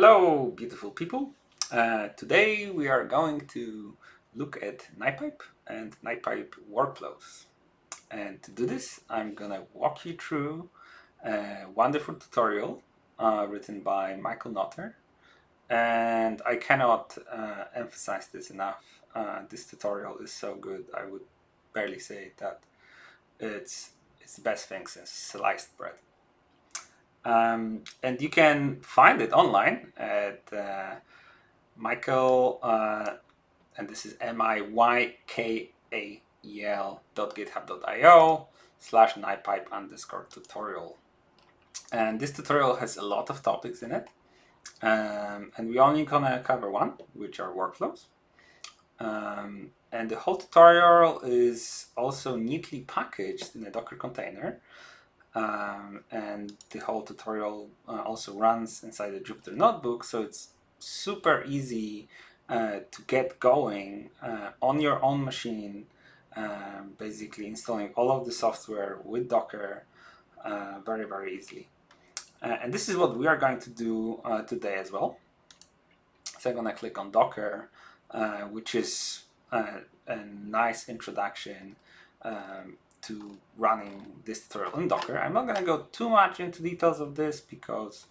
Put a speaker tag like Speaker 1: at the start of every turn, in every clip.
Speaker 1: Hello, beautiful people. Today we are going to look at Nipype and Nipype workflows. And to do this, I'm gonna walk you through a wonderful tutorial written by Michael Notter. And I cannot emphasize this enough. This tutorial is so good. I would barely say that it's the best thing since sliced bread. And you can find it online at Michael, and this is mykael.github.io/nipype_tutorial. And this tutorial has a lot of topics in it, and we only gonna cover one, which are workflows. And the whole tutorial is also neatly packaged in a Docker container. And the whole tutorial also runs inside a Jupyter notebook, so it's super easy to get going on your own machine, basically installing all of the software with Docker very, very easily. And this is what we are going to do today as well. So I'm going to click on Docker, which is a nice introduction to running this tutorial in Docker. I'm not going to go too much into details of this because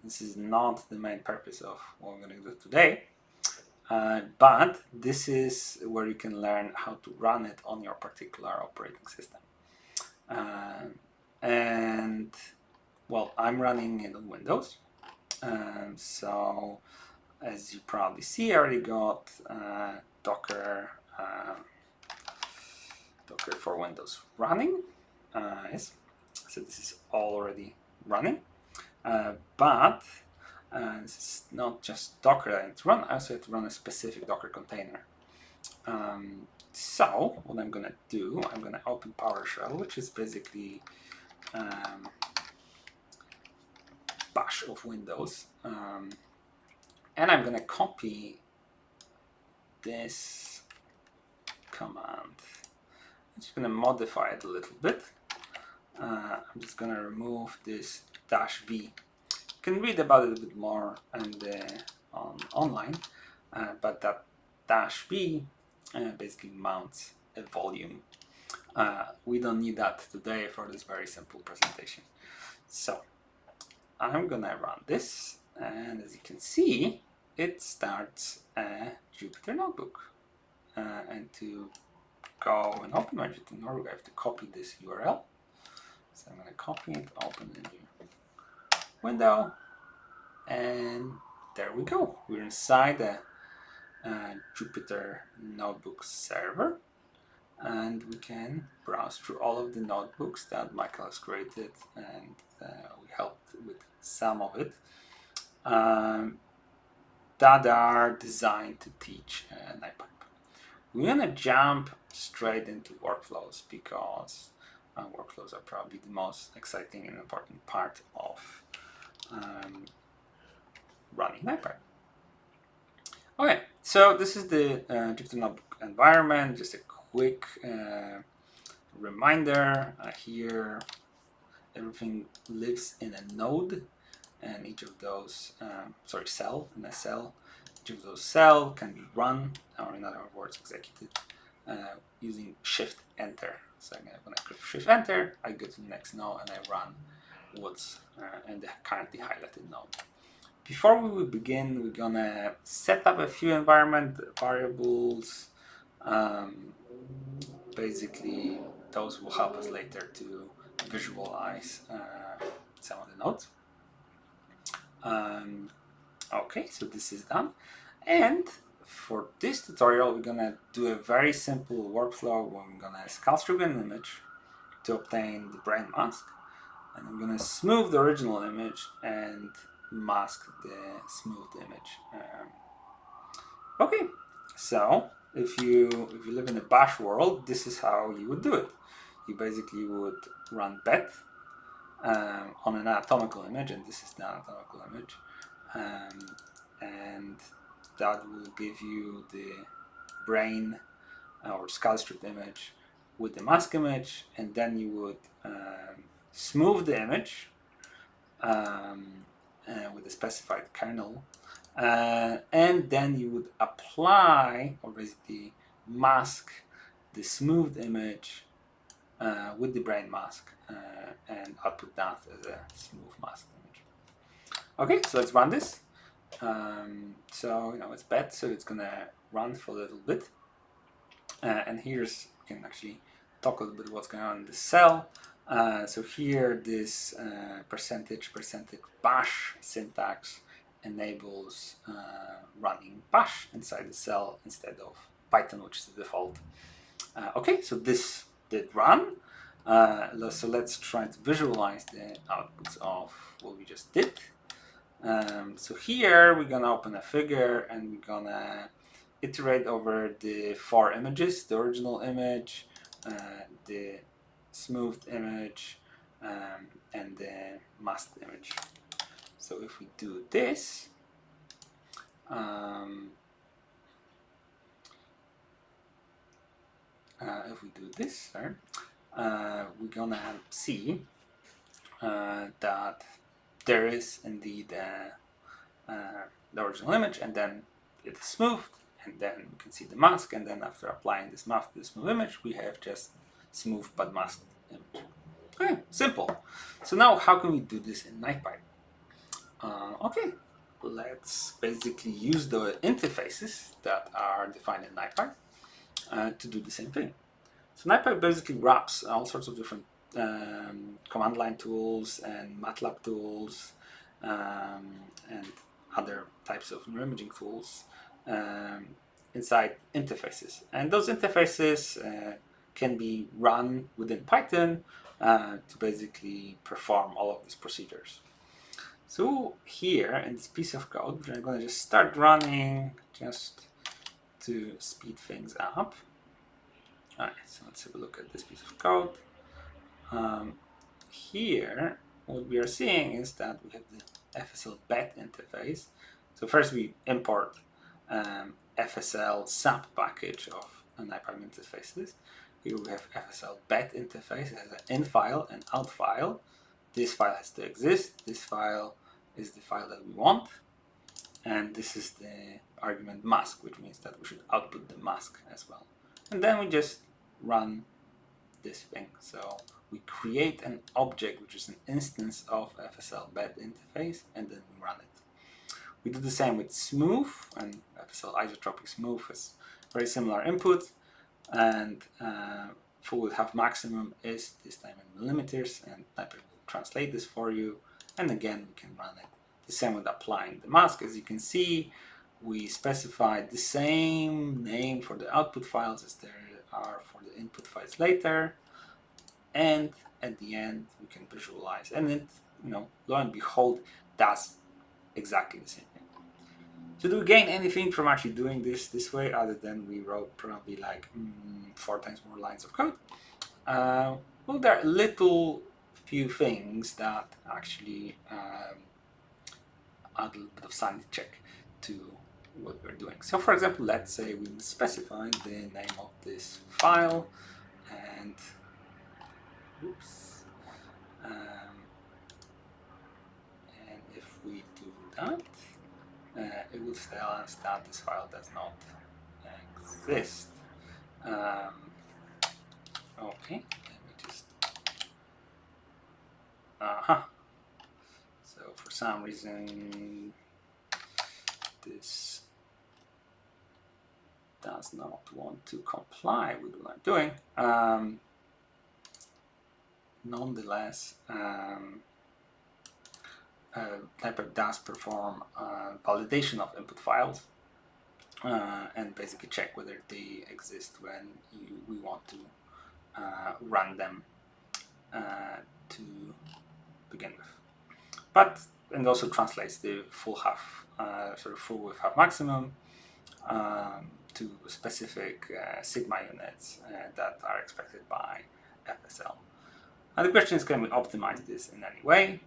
Speaker 1: this is not the main purpose of what we're going to do today. But this is where you can learn how to run it on your particular operating system. And well, I'm running it on Windows. So as you probably see, I already got Docker for Windows running. Yes, so this is already running, but this is not just Docker that I need to run. I also have to run a specific Docker container. So what I'm gonna do, I'm gonna open PowerShell, which is basically bash of Windows, and I'm gonna copy this command. I'm just going to modify it a little bit. I'm just going to remove this -v. You can read about it a bit more online, but that -v basically mounts a volume. We don't need that today for this very simple presentation. So I'm going to run this, and as you can see, it starts a Jupyter notebook. And to go and open my Jupyter notebook, I have to copy this URL. So I'm going to copy it, open the new window, and there we go. We're inside the Jupyter notebook server, and we can browse through all of the notebooks that Michael has created, and we helped with some of it that are designed to teach Nipype. We're going to jump straight into workflows because workflows are probably the most exciting and important part of running Nipype. Okay, so this is the Jupyter Notebook environment. Just a quick reminder here, everything lives in a node, and each of those, cell, in a cell. Each of those cells can be run, or in other words, executed, using Shift-Enter. So when I click Shift-Enter, I go to the next node and I run what's in the currently highlighted node. Before we will begin, we're gonna set up a few environment variables. Basically, those will help us later to visualize some of the nodes. Okay, so this is done, and for this tutorial we're gonna do a very simple workflow where we're gonna scale strip an image to obtain the brain mask, and I'm gonna smooth the original image and mask the smoothed image. Okay, so if you live in a bash world, this is how you would do it. You basically would run bet on an anatomical image, and this is the anatomical image. And that will give you the brain or skull strip image with the mask image, and then you would smooth the image with a specified kernel, and then you would apply, or basically mask, the smoothed image with the brain mask and output that as a smooth masked image. Okay, so let's run this. So it's bad, so it's gonna run for a little bit. And here's, we can actually talk a little bit what's going on in the cell. So here, this percentage bash syntax enables running bash inside the cell instead of Python, which is the default. Okay, so this did run. So let's try to visualize the outputs of what we just did. So here we're gonna open a figure and we're gonna iterate over the 4 images: the original image, the smoothed image, and the masked image. So if we do this, we're gonna see that there is indeed the original image, and then it is smoothed, and then we can see the mask, and then after applying this mask to the smooth image, we have just smooth but masked image. Okay, simple. So now how can we do this in Nipype? Okay, let's basically use the interfaces that are defined in Nipype to do the same thing. So Nipype basically wraps all sorts of different command line tools and MATLAB tools and other types of neuroimaging tools inside interfaces. And those interfaces can be run within Python to basically perform all of these procedures. So here in this piece of code, we're going to just start running just to speed things up. Alright, so let's have a look at this piece of code. Here, what we are seeing is that we have the FSL bet interface. So first we import FSL SAP package of Nipype interfaces. Here we have FSL bet interface. It has an in file and out file. This file has to exist. This file is the file that we want. And this is the argument mask, which means that we should output the mask as well. And then we just run this thing. So we create an object which is an instance of FSL bet interface, and then we run it. We do the same with smooth, and FSL isotropic smooth has very similar input, and full width half maximum is this time in millimeters, and Nipype will translate this for you, and again we can run it. The same with applying the mask. As you can see, we specified the same name for the output files as there are for the input files later, and at the end we can visualize, and it, lo and behold, does exactly the same thing. So do we gain anything from actually doing this way, other than we wrote probably like 4 times more lines of code? Well, there are little few things that actually add a little bit of sanity check to what we're doing. So for example, let's say we specify the name of this file, and and if we do that, it will tell us that this file does not exist. Okay, let me just so for some reason this does not want to comply with what I'm doing. Nonetheless, Nipype does perform validation of input files and basically check whether they exist when we want to run them to begin with. And also translates the full width half maximum to specific sigma units that are expected by FSL. And the question is, can we optimize this in any way?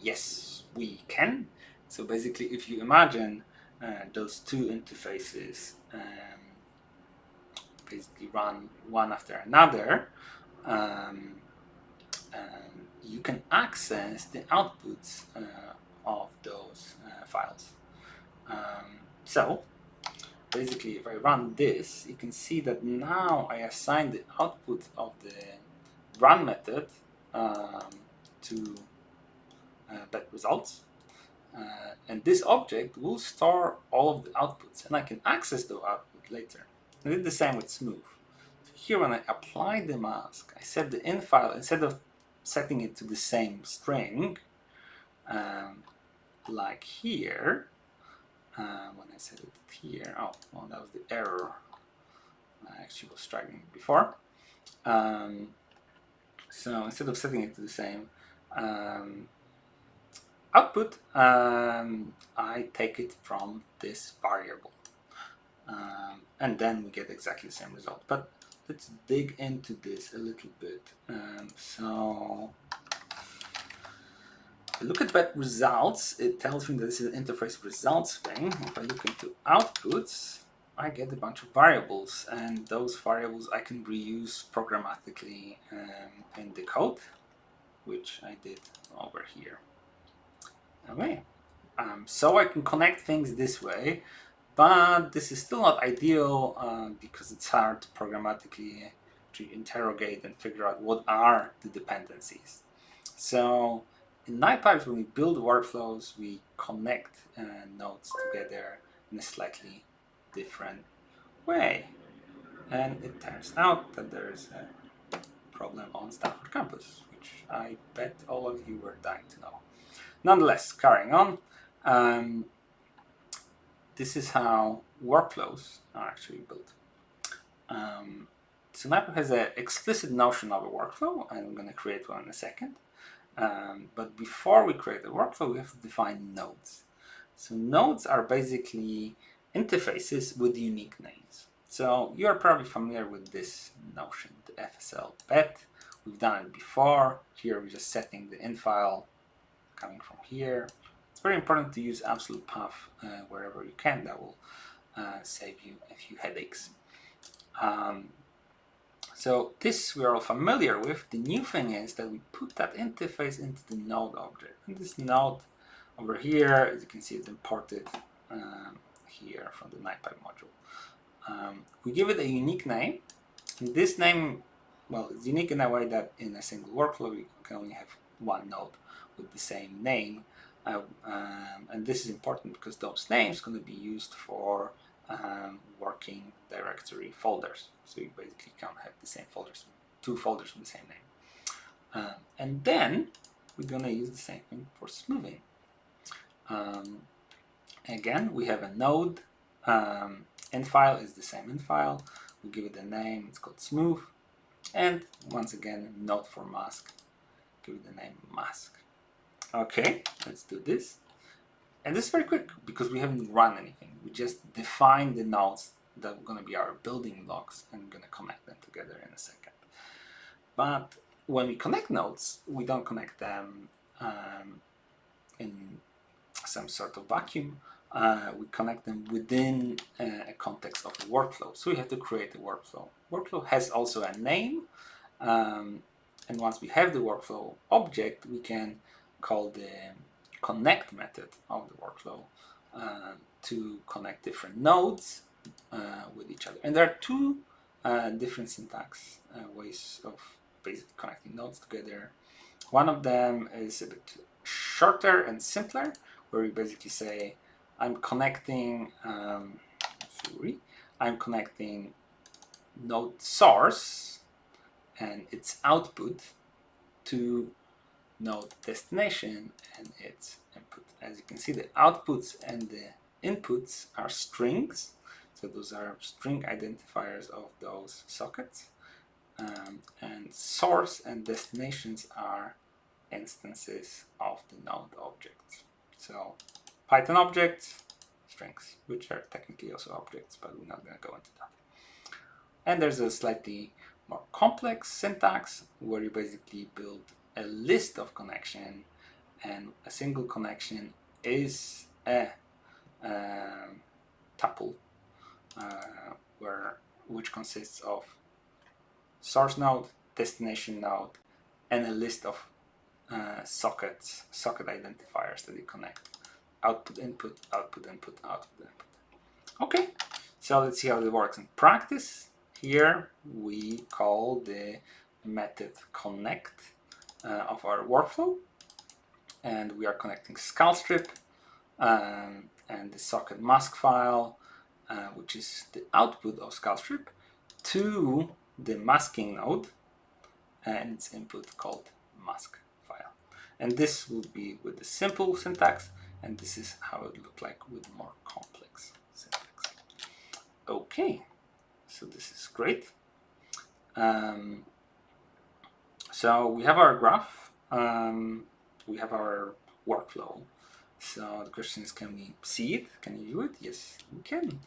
Speaker 1: Yes, we can. So basically, if you imagine those two interfaces basically run one after another, you can access the outputs of those files. So basically, if I run this, you can see that now I assign the output of the run method to that results. And this object will store all of the outputs, and I can access the output later. I did the same with smooth. So here, when I apply the mask, I set the in file, instead of setting it to the same string, like here, when I set it here, oh, well, that was the error. I actually was struggling before. So instead of setting it to the same output, I take it from this variable. And then we get exactly the same result. But let's dig into this a little bit. So if I look at that results, it tells me that this is an interface results thing. If I look into outputs, I get a bunch of variables, and those variables I can reuse programmatically in the code, which I did over here. Okay, so I can connect things this way, but this is still not ideal because it's hard to programmatically to interrogate and figure out what are the dependencies. So in Nipype, when we build workflows, we connect nodes together in a slightly different way. And it turns out that there is a problem on Stanford campus, which I bet all of you were dying to know. Nonetheless, carrying on, this is how workflows are actually built. So Nipype has an explicit notion of a workflow, and I'm going to create one in a second. But before we create a workflow, we have to define nodes. So nodes are basically interfaces with unique names. So you're probably familiar with this notion, the FSL pet. We've done it before. Here we're just setting the in file coming from here. It's very important to use absolute path wherever you can. That will save you a few headaches. So this we're all familiar with. The new thing is that we put that interface into the node object. And this node over here, as you can see, it's imported here from the Nipype module. We give it a unique name. And this name, well, it's unique in a way that in a single workflow, we can only have one node with the same name. And this is important because those names are going to be used for working directory folders. So you basically can't have the same folders, two folders with the same name. And then we're going to use the same thing for smoothing. Again, we have a node. End file is the same end file. We give it a name. It's called smooth. And once again, node for mask. Give it the name mask. Okay, let's do this. And this is very quick because we haven't run anything. We just define the nodes that are going to be our building blocks, and we're going to connect them together in a second. But when we connect nodes, we don't connect them in some sort of vacuum. We connect them within a context of a workflow. So we have to create a workflow. Workflow has also a name. And once we have the workflow object, we can call the connect method of the workflow to connect different nodes with each other. And there are two different syntax ways of basically connecting nodes together. One of them is a bit shorter and simpler, where we basically say, I'm connecting node source and its output to node destination and its input. As you can see, the outputs and the inputs are strings. So those are string identifiers of those sockets. And source and destinations are instances of the node objects. So Python objects, strings, which are technically also objects, but we're not going to go into that. And there's a slightly more complex syntax where you basically build a list of connection, and a single connection is a tuple which consists of source node, destination node, and a list of socket identifiers that you connect. Output, input, output, input, output, input. Okay, so let's see how it works in practice. Here we call the method connect of our workflow, and we are connecting ScaleStrip and the socket mask file, which is the output of ScaleStrip, to the masking node and its input called mask file. And this will be with the simple syntax, and this is how it would look like with more complex syntax. Okay, so this is great. So we have our graph, we have our workflow. So the question is, can we see it? Can you view it? Yes, we can.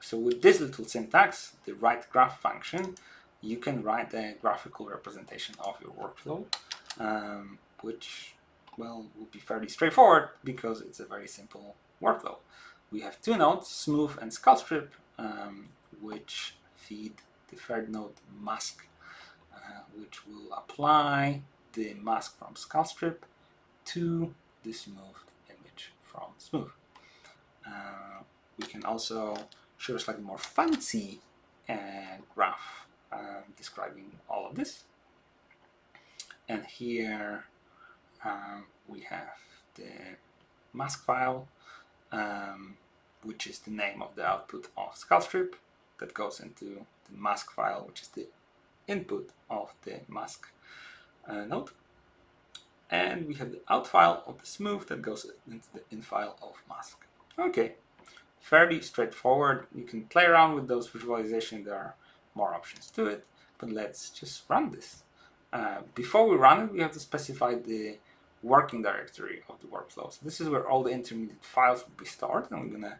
Speaker 1: So with this little syntax, the write graph function, you can write a graphical representation of your workflow, which, well, will be fairly straightforward because it's a very simple workflow. We have two nodes, smooth and ScaleStrip, which feed the third node mask, which will apply the mask from ScaleStrip to the smoothed image from smooth. We can also show a slightly more fancy graph describing all of this. And here we have the mask file, which is the name of the output of ScaleStrip that goes into the mask file, which is the input of the mask node. And we have the out file of the smooth that goes into the in file of mask. Okay, fairly straightforward. You can play around with those visualizations. There are more options to it, but let's just run this. Before we run it, we have to specify the working directory of the workflow. So this is where all the intermediate files will be stored, and we're gonna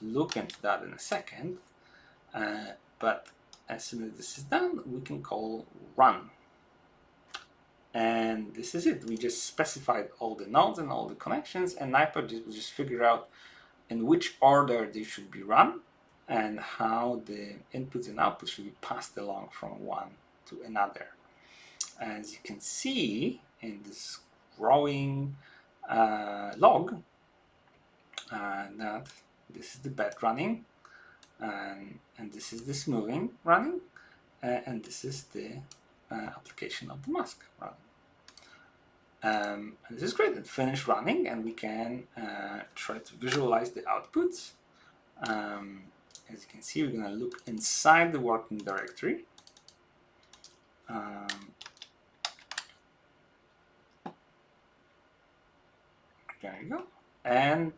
Speaker 1: look into that in a second. But as soon as this is done, we can call run. And this is it. We just specified all the nodes and all the connections, and Nipype will just figure out in which order they should be run and how the inputs and outputs should be passed along from one to another. As you can see in this growing log, that this is the bed running, and this is the smoothing running, and this is the application of the mask running. And this is great. It finished running, and we can try to visualize the outputs. As you can see, we're going to look inside the working directory. There you go. And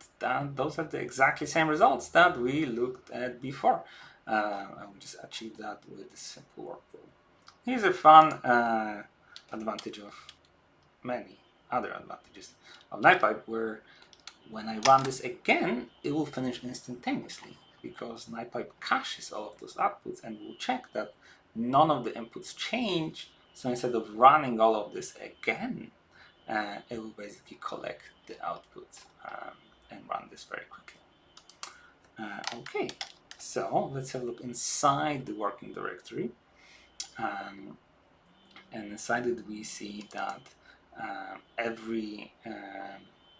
Speaker 1: those are the exactly same results that we looked at before. And we just achieved that with this simple workflow. Here's a fun advantage of many other advantages of Nipype, where when I run this again, it will finish instantaneously because Nipype caches all of those outputs and will check that none of the inputs change. So instead of running all of this again, it will basically collect the outputs and run this very quickly. Okay, so let's have a look inside the working directory. And inside it we see that every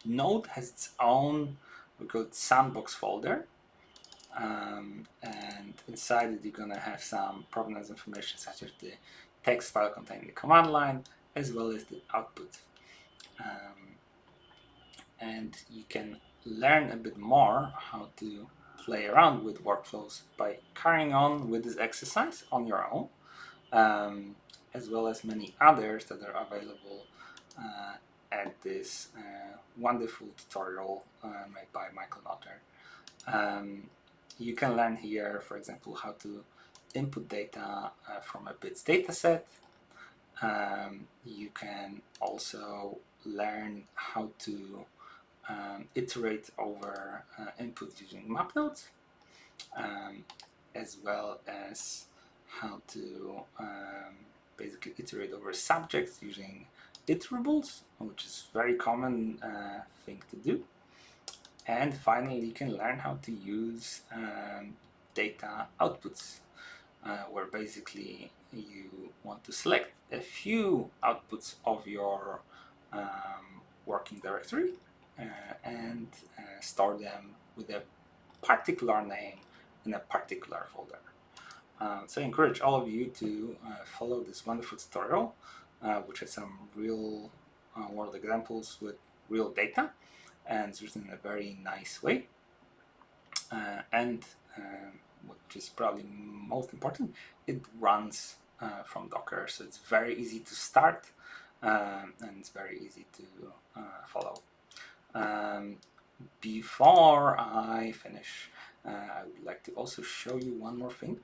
Speaker 1: node has its own, we call it sandbox folder, and inside it you're going to have some provenance information such as the text file containing the command line as well as the output. And you can learn a bit more how to play around with workflows by carrying on with this exercise on your own, as well as many others that are available at this wonderful tutorial made by Michael Notter. You can learn here, for example, how to input data from a bits dataset. You can also learn how to iterate over input using map nodes, as well as how to basically iterate over subjects using iterables, which is a very common thing to do. And finally, you can learn how to use data outputs where basically you want to select a few outputs of your working directory and store them with a particular name in a particular folder. So I encourage all of you to follow this wonderful tutorial, which has some real world examples with real data, and it's written in a very nice way. And which is probably most important, it runs from Docker, so it's very easy to start and it's very easy to follow. Before I finish, I would like to also show you one more thing,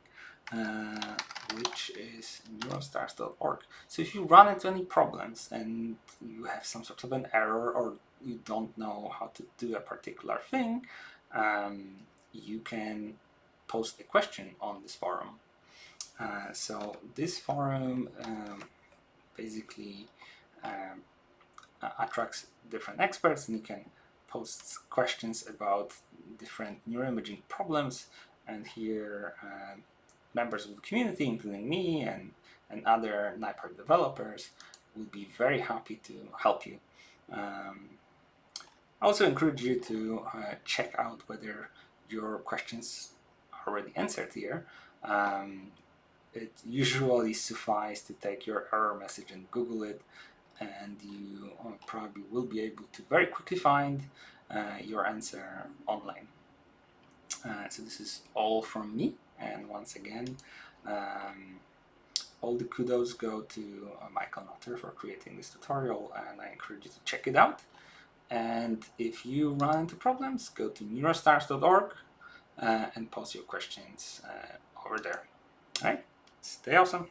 Speaker 1: which is neurostars.org. So if you run into any problems and you have some sort of an error or you don't know how to do a particular thing, you can post a question on this forum. So this forum basically attracts different experts, and you can post questions about different neuroimaging problems, and here members of the community, including me and other Nipype developers, will be very happy to help you. I also encourage you to check out whether your questions are already answered here. It usually suffices to take your error message and Google it, and you probably will be able to very quickly find your answer online. So this is all from me, and once again, all the kudos go to Michael Nutter for creating this tutorial, and I encourage you to check it out. And if you run into problems, go to neurostars.org and post your questions over there. All right, stay awesome.